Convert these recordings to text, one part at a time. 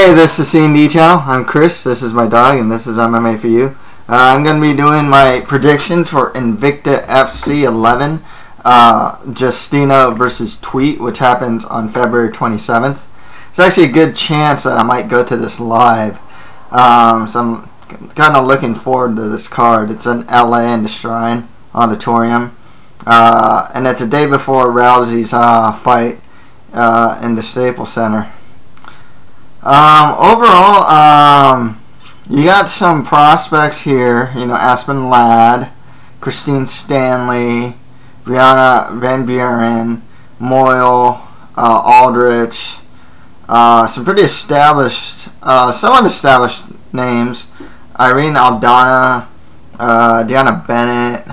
Hey, this is C&D Channel. I'm Chris. This is my dog, and this is MMA for you. I'm going to be doing my predictions for Invicta FC 11, Justino versus Tweet, which happens on February 27th. It's actually a good chance that I might go to this live. So I'm kind of looking forward to this card. It's in LA in the Shrine Auditorium. And it's a day before Rousey's fight in the Staples Center. Overall, you got some prospects here. You know, Aspen Ladd, Christine Stanley, Brianna Van Buren, Moyle, Aldrich. Some pretty established, somewhat established names. Irene, Aldana, DeAnna, Bennett,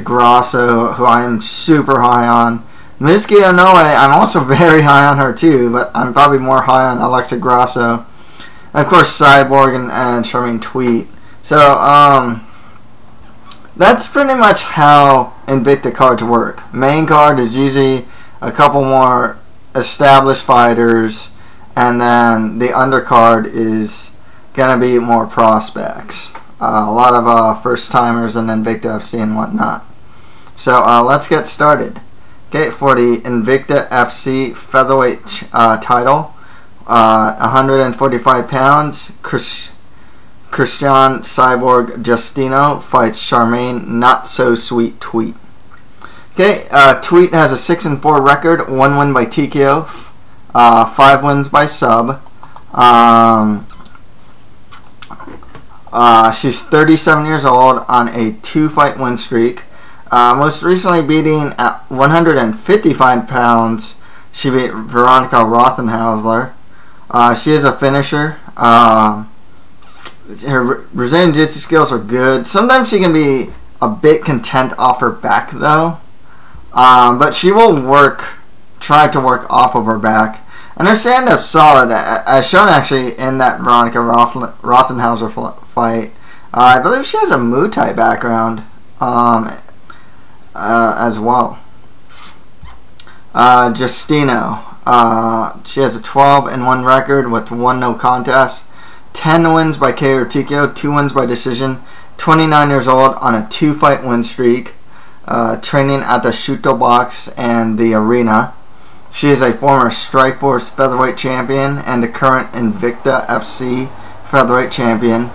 Grasso, who I am super high on. Mizuki Inoue, I'm also very high on her too, but I'm probably more high on Grasso. And of course, Cyborg and Charmaine Tweet. So, that's pretty much how Invicta cards work. Main card is usually a couple more established fighters, and then the undercard is going to be more prospects. A lot of first-timers in Invicta FC and whatnot. So, let's get started. Okay, for the Invicta FC featherweight title, 145 pounds, Cristiane Cyborg Justino fights Charmaine Not So Sweet Tweet. Okay, Tweet has a 6-4 record, 1 win by TKO, 5 wins by sub. She's 37 years old on a 2-fight win streak. Most recently beating at 155 pounds, she beat Veronica Rothenhausler. She is a finisher. Her Brazilian Jiu-Jitsu skills are good. Sometimes she can be a bit content off her back though. But she will try to work off of her back. And her stand-up's solid, as shown actually in that Veronica Rothenhausler fight. I believe she has a Muay Thai background. As well. Justino. She has a 12-1 record with 1 no contest, 10 wins by KO or TKO, 2 wins by decision, 29 years old on a 2-fight win streak, training at the Shuto Box and the Arena. She is a former Strikeforce featherweight champion and the current Invicta FC featherweight champion.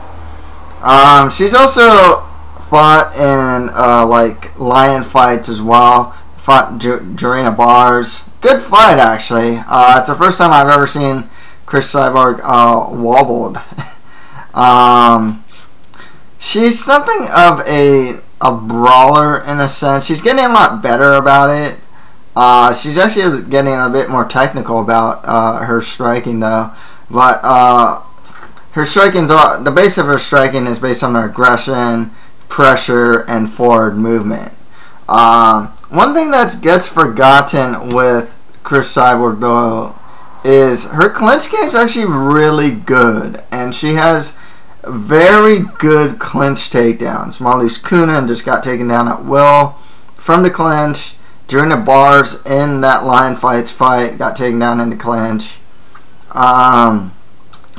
She's also fought in like lion fights as well. Fought Jarena Bars. Good fight actually. It's the first time I've ever seen Chris Cyborg wobbled. She's something of a brawler in a sense. She's getting a lot better about it. She's actually getting a bit more technical about her striking though. But her striking, the base of her striking is based on her aggression, pressure, and forward movement. One thing that gets forgotten with Chris Cyborg though is her clinch game is actually really good, and she has very good clinch takedowns. Marlies Kunin just got taken down at will from the clinch. During the bars in that lion fight, got taken down in the clinch.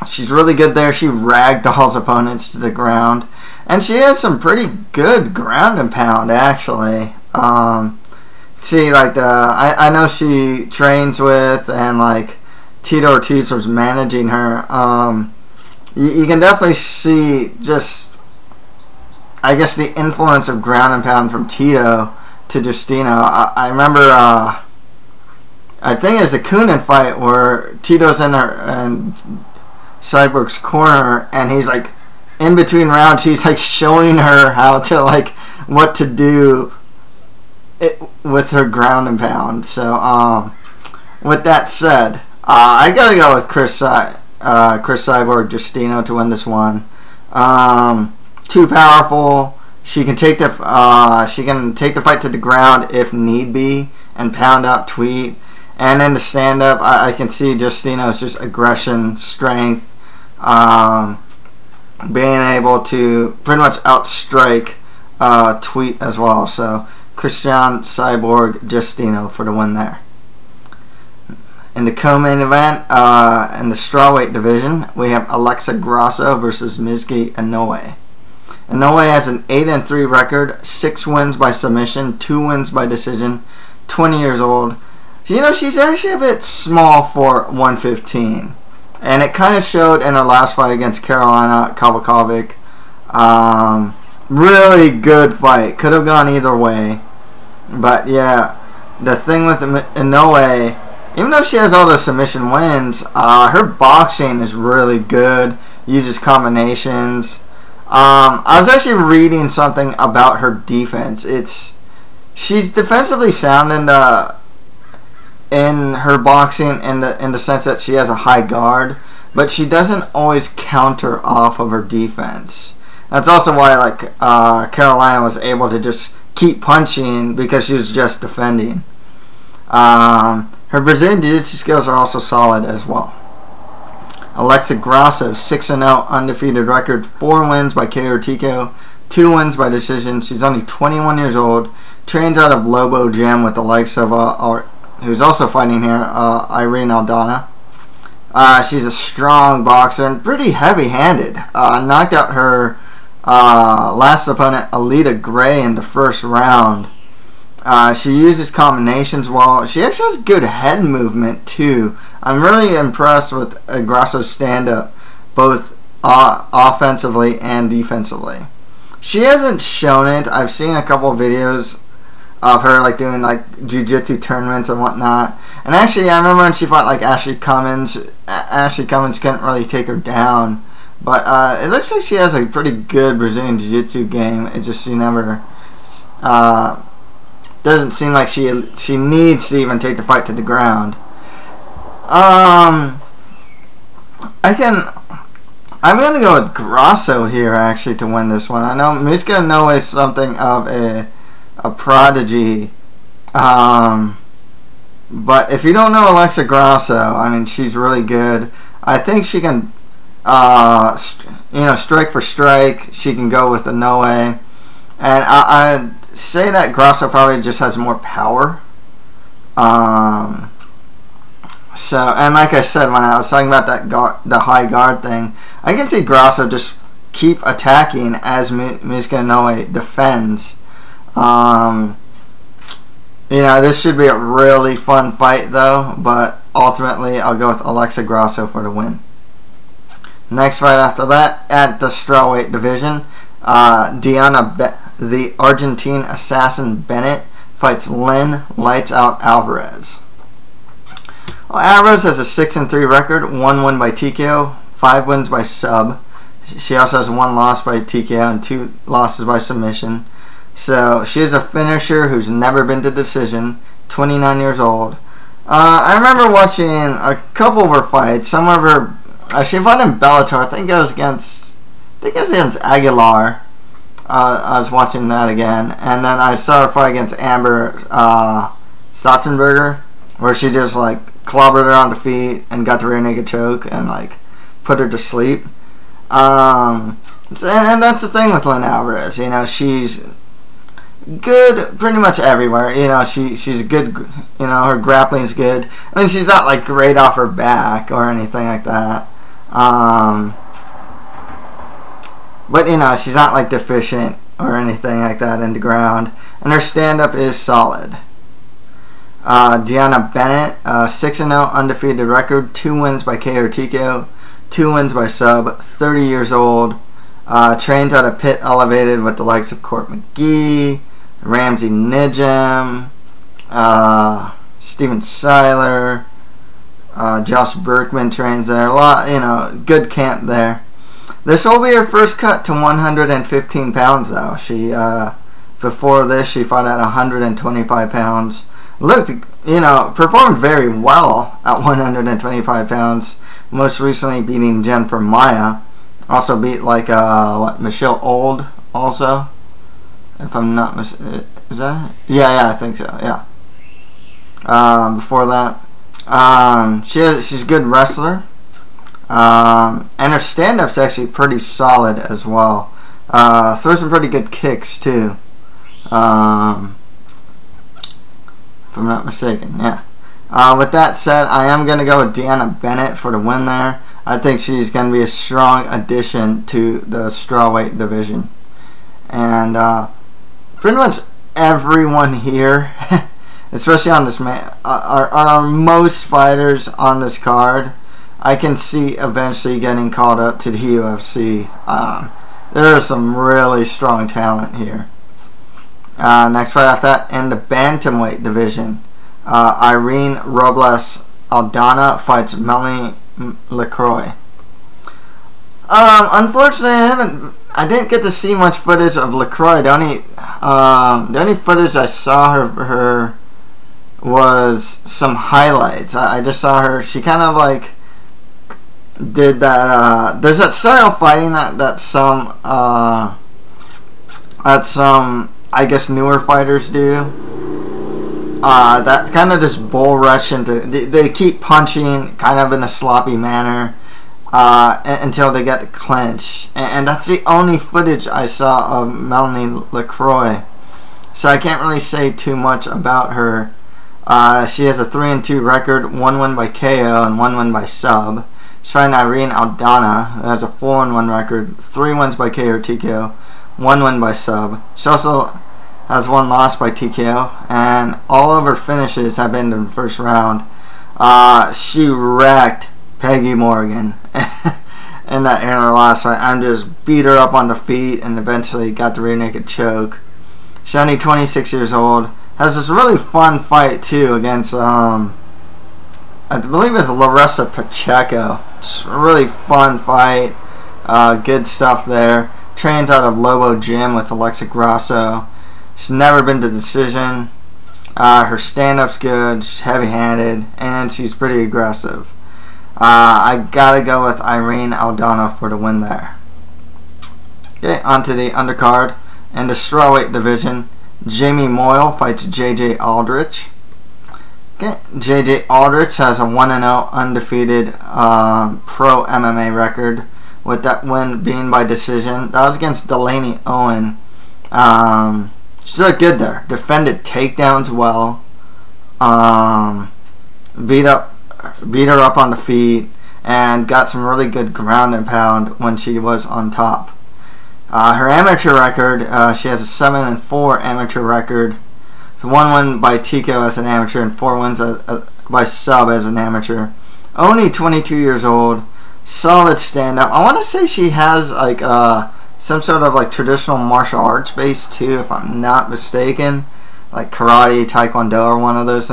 She's really good there. She ragdolls opponents to the ground. And she has some pretty good ground and pound, actually. See, like, I know she trains with, and, like, Tito Ortiz was managing her. You can definitely see just, I guess, the influence of ground and pound from Tito to Justino. I remember, I think it's the Kunin fight where Tito's in her, and Cyborg's corner, and he's, like, in between rounds, he's like showing her how to, like, what to do with her ground and pound. So, with that said, I gotta go with Chris Cyborg Justino to win this one. Too powerful. She can take the fight to the ground if need be and pound out Tweet. And in the stand up, I can see Justino's just aggression, strength. Being able to pretty much outstrike Tweet as well. So Cristiane Cyborg Justino for the win there. In the co-main event, in the strawweight division, we have Alexa Grasso versus Mizuki Inoue. Inoue has an 8-3 record, 6 wins by submission, 2 wins by decision, 20 years old. You know, she's actually a bit small for 115. And it kind of showed in her last fight against Carolina Kovakovic. Really good fight. Could have gone either way. But yeah, the thing with Inoue, even though she has all the submission wins, her boxing is really good. Uses combinations. I was actually reading something about her defense. She's defensively sound in her boxing in the sense that she has a high guard, but she doesn't always counter off of her defense. That's also why Carolina was able to just keep punching, because she was just defending. Her Brazilian Jiu-Jitsu skills are also solid as well. Alexa Grasso, 6-0 undefeated record, 4 wins by KO or TKO, 2 wins by decision. She's only 21 years old, trains out of Lobo Gym with the likes of, who's also fighting here, Irene Aldana. She's a strong boxer and pretty heavy-handed. Knocked out her last opponent, Alita Gray, in the first round. She uses combinations well. She actually has good head movement too. I'm really impressed with Grasso's stand-up, both offensively and defensively. She hasn't shown it. I've seen a couple of videos of her doing jiu-jitsu tournaments and whatnot. And actually, I remember when she fought Ashley Cummins. Ashley Cummins couldn't really take her down, but it looks like she has a pretty good Brazilian jiu-jitsu game. It's just she never doesn't seem like she needs to even take the fight to the ground. I'm gonna go with Grasso here actually to win this one. I know Mizuki Inoue is something of a prodigy, but if you don't know Alexa Grasso, I mean, she's really good. I think she can, strike for strike. She can go with Inoue, and I say that Grasso probably just has more power. So, and like I said when I was talking about the high guard thing, I can see Grasso just keep attacking as Mizuki Inoue defends. This should be a really fun fight though, but ultimately I'll go with Alexa Grasso for the win. Next fight after that, at the strawweight division, DeAnna, the Argentine assassin Bennett, fights Lynn Lights Out Alvarez. Well, Alvarez has a 6-3 record, 1 win by TKO, 5 wins by sub. She also has 1 loss by TKO and 2 losses by submission. So she is a finisher who's never been to decision, 29 years old. I remember watching a couple of her fights. Some of her, she fought in Bellator. I think it was against Aguilar. I was watching that again, and then I saw her fight against Amber Stotzenberger, where she just clobbered her on the feet and got the rear naked choke and put her to sleep. And that's the thing with Lynn Alvarez. She's good pretty much everywhere. She's good. Her grappling's good. I mean, she's not great off her back or anything like that. But she's not deficient or anything like that in the ground, and her stand-up is solid. DeAnna Bennett, 6-0 undefeated record, 2 wins by KO or TKO, 2 wins by sub, 30 years old, trains out of Pit Elevated with the likes of Court McGee, Ramsey Nijam, Steven Seiler, Josh Berkman trains there. A lot, good camp there. This will be her first cut to 115 pounds, though. She, before this, she fought at 125 pounds. Looked, performed very well at 125 pounds. Most recently beating Jennifer Maya. Also beat, Michelle Old, also. If I'm not mistaken. Is that it? Yeah, I think so, yeah. Before that. She's a good wrestler. And her stand-up's actually pretty solid as well. Throws some pretty good kicks too. If I'm not mistaken, yeah. With that said, I am going to go with DeAnna Bennett for the win there. I think she's going to be a strong addition to the strawweight division. And pretty much everyone here, especially on this are most fighters on this card, I can see eventually getting called up to the UFC. There is some really strong talent here. Next fight after that, in the bantamweight division, Irene Robles Aldana fights Melanie LaCroix. Unfortunately, I didn't get to see much footage of LaCroix. The only footage I saw her was some highlights. I just saw her. She kind of like did that. There's that style of fighting that some I guess newer fighters do. That kind of just bull rush into. They keep punching kind of in a sloppy manner until they get the clinch, and that's the only footage I saw of Melanie LaCroix. So I can't really say too much about her. She has a 3-2 record, 1 win by KO and 1 win by sub. She's fighting Irene Aldana, who has a 4-1 record, 3 wins by KO or TKO, 1 win by sub. She also has 1 loss by TKO, and all of her finishes have been in the first round. She wrecked Peggy Morgan in her last fight. I'm just beat her up on the feet and eventually got the rear naked choke. She's only 26 years old. Has this really fun fight too against I believe it's Larissa Pacheco. It's a really fun fight. Good stuff there. Trains out of Lobo Gym with Alexa Grasso. She's never been to decision. Her stand-up's good. She's heavy-handed, and she's pretty aggressive. I gotta go with Irene Aldana for the win there. Okay, onto the undercard. In the strawweight division, Jamie Moyle fights JJ Aldrich. Okay, JJ Aldrich has a 1-0 undefeated pro MMA record, with that win being by decision. That was against Delaney Owen. She did good there. Defended takedowns well. Beat her up on the feet, and got some really good ground and pound when she was on top. Her amateur record, she has a 7-4 amateur record. So 1 win by TKO as an amateur and 4 wins by sub as an amateur. Only 22 years old. Solid stand-up. I want to say she has like some sort of like traditional martial arts base too, if I'm not mistaken, like karate, taekwondo, or one of those.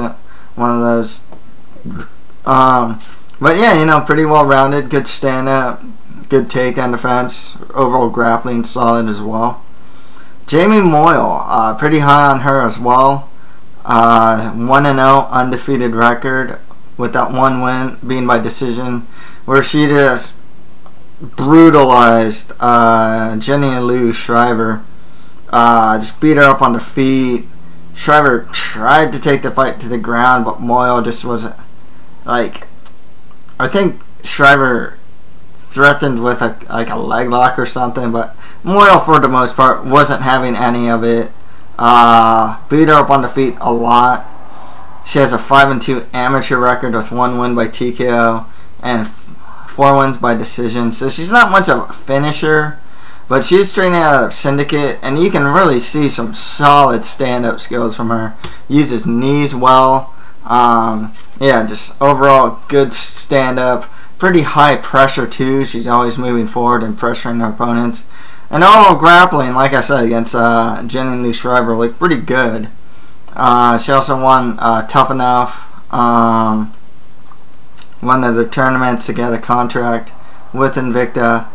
But yeah, you know, pretty well rounded. Good stand-up. Good takedown defense. Overall grappling solid as well. Jamie Moyle, pretty high on her as well. 1-0 undefeated record, with that 1 win being by decision, where she just brutalized Jenny Lou Shriver. Just beat her up on the feet. Shriver tried to take the fight to the ground, but Moyle just was like, I think Shriver threatened with a leg lock or something, but Moyle for the most part wasn't having any of it. Beat her up on the feet a lot. She has a 5-2 amateur record with 1 win by TKO and 4 wins by decision. So she's not much of a finisher, but she's training out of Syndicate, and you can really see some solid stand-up skills from her. Uses knees well. Yeah, just overall good stand-up. Pretty high pressure too. She's always moving forward and pressuring her opponents. And overall grappling, like I said, against Jenny Lee Shriver, like pretty good. She also won Tough Enough, one of the tournaments to get a contract with Invicta.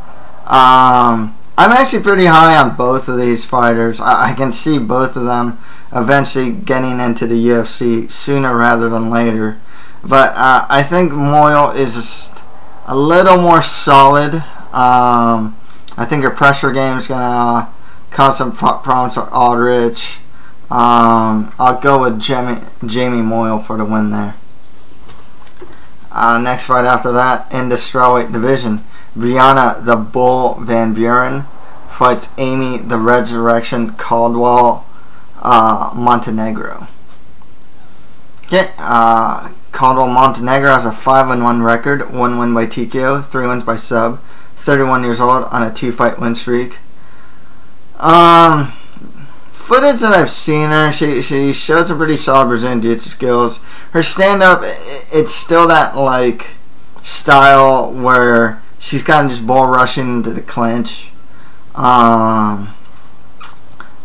I'm actually pretty high on both of these fighters. I can see both of them eventually getting into the UFC sooner rather than later. But I think Moyle is just a little more solid. I think her pressure game is going to cause some problems for Aldrich. I'll go with Jamie Moyle for the win there. Next fight after that, in the strawweight division, Brianna the Bull Van Buren fights Amy the Resurrection Caldwell Montenegro. Okay, Caldwell Montenegro has a 5-1 record, 1 win by TKO, 3 wins by sub. 31 years old on a 2-fight win streak. Footage that I've seen her, she showed some pretty solid Brazilian Jiu-Jitsu skills. Her stand-up, it's still that like style where she's kind of just bull rushing into the clinch.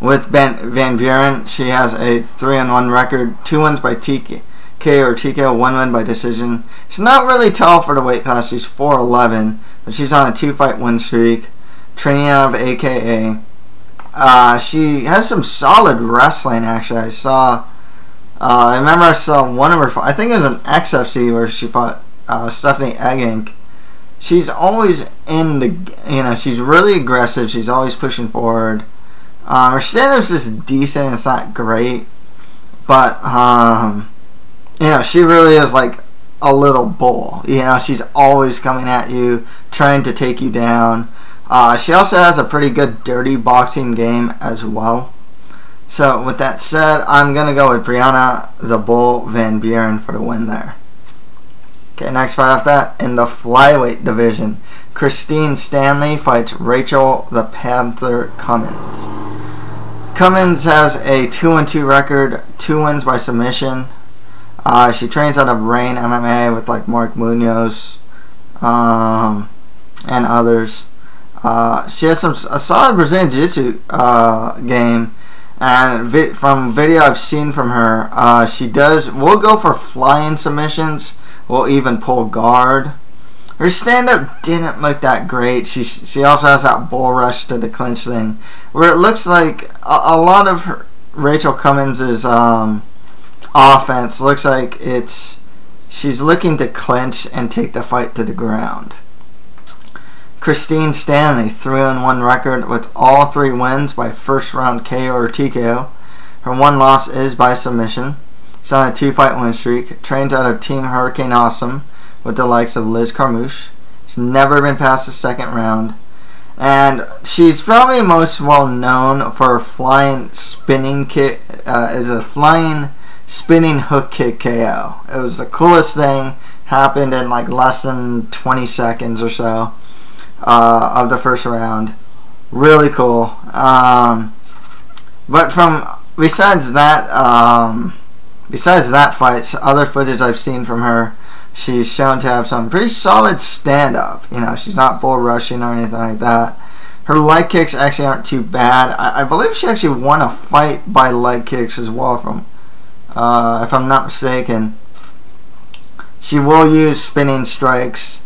With Van Buren, she has a 3-1 record, 2 wins by TKO or TKO, 1 win by decision. She's not really tall for the weight class. She's 4'11", but she's on a 2-fight win streak. Training out of AKA. She has some solid wrestling, actually. I remember I saw one of her, I think it was an XFC where she fought Stephanie Eggink. She's always in the, she's really aggressive. She's always pushing forward. Her stand-up's just decent. It's not great. But, she really is like a little bull. She's always coming at you, trying to take you down. She also has a pretty good dirty boxing game as well. So with that said, I'm going to go with Brianna the Bull Van Buren for the win there. Okay, next fight off that, in the flyweight division, Cristiane Stanley fights Rachael the Panther Cummins. Cummins has a 2-2 record, 2 wins by submission. She trains out of Rain MMA with like Mark Munoz and others. She has a solid Brazilian Jiu-Jitsu game, and from video I've seen from her, will go for flying submissions, will even pull guard. Her stand-up didn't look that great. She also has that bull rush to the clinch thing, where it looks like a lot of Rachael Cummins' offense looks like she's looking to clinch and take the fight to the ground. Cristiane Stanley, 3-1 record with all 3 wins by first round KO or TKO. Her 1 loss is by submission. She's on a 2-fight win streak. Trains out of Team Hurricane Awesome with the likes of Liz Carmouche. She's never been past the 2nd round. And she's probably most well known for a flying spinning kick, flying spinning hook kick KO. It was the coolest thing. Happened in like less than 20 seconds or so. Of the first round, really cool. But besides that fight, other footage I've seen from her, she's shown to have some pretty solid stand-up. She's not bull rushing or anything like that. Her leg kicks actually aren't too bad. I believe she actually won a fight by leg kicks as well, if I'm not mistaken. She will use spinning strikes.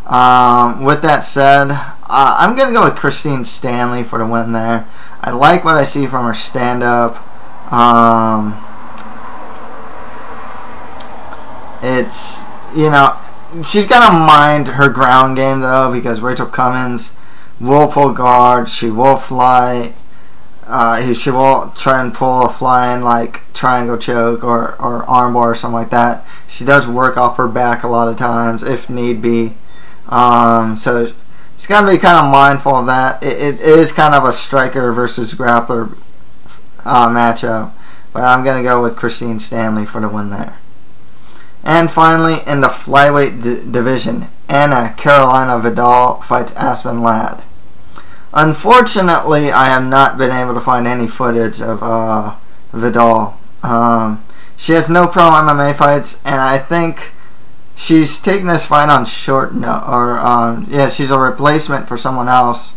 With that said, I'm going to go with Cristiane Stanley for the win there. I like what I see from her stand-up. She's got to mind her ground game, though, because Rachael Cummins will pull guard. She will fly. She will try and pull a flying, like, triangle choke or armbar or something like that. She does work off her back a lot of times, if need be. So she's got to be kind of mindful of that. It is kind of a striker versus grappler matchup, but I'm going to go with Cristiane Stanley for the win there. And finally, in the flyweight division, Anna Carolina Vidal fights Aspen Ladd. Unfortunately, I have not been able to find any footage of Vidal. She has no pro MMA fights, and I think she's taking this fight on short she's a replacement for someone else,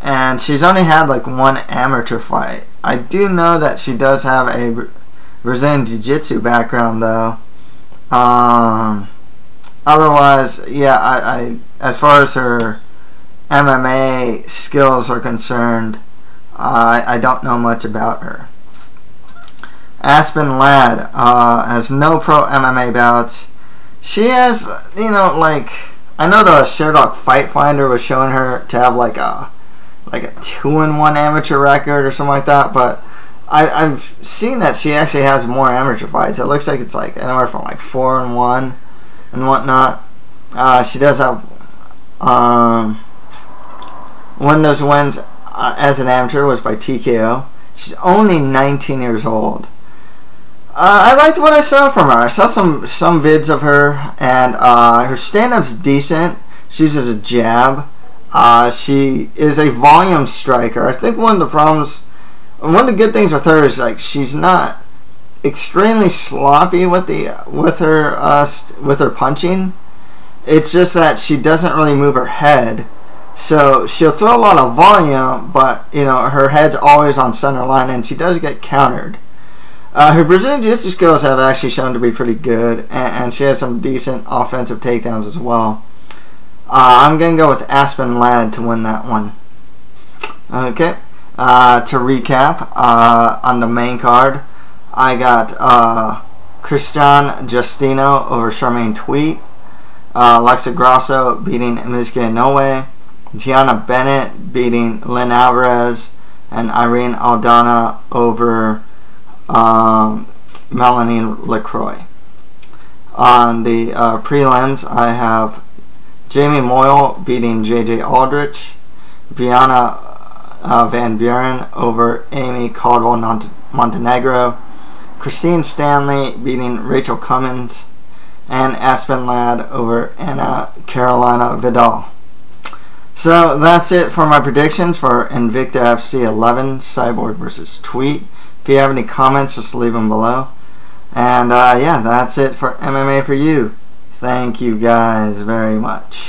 and she's only had like 1 amateur fight. I do know that she does have a Brazilian Jiu-Jitsu background, though. Otherwise, I as far as her MMA skills are concerned, I don't know much about her. Aspen Ladd has no pro MMA bouts. She has, I know the Sherdog Fight Finder was showing her to have like a 2-1 amateur record or something like that, but I've seen that she actually has more amateur fights. It looks like it's like anywhere from like 4-1 and whatnot. She does have one of those wins as an amateur was by TKO. She's only 19 years old. I liked what I saw from her. I saw some vids of her, and her stand-up's decent. She uses a jab. She is a volume striker. I think one of the good things with her is like she's not extremely sloppy with her punching. It's just that she doesn't really move her head, so she'll throw a lot of volume, but you know her head's always on center line, and she does get countered. Her Brazilian Jiu-Jitsu skills have actually shown to be pretty good, and she has some decent offensive takedowns as well. I'm going to go with Aspen Ladd to win that one. Okay, to recap, on the main card, I got Cristiane Justino over Charmaine Tweet, Alexa Grasso beating Mizuki Inoue, DeAnna Bennett beating Lynn Alvarez, and Irene Aldana over Melanie LaCroix. On the prelims, I have Jamie Moyle beating JJ Aldrich, Brianna Van Buren over Amy Caldwell Montenegro, Christine Stanley beating Rachael Cummins, and Aspen Ladd over Anna Carolina Vidal. So that's it for my predictions for Invicta FC 11, Cyborg versus Tweet. If you have any comments, just leave them below. And yeah, that's it for MMA for You. Thank you guys very much.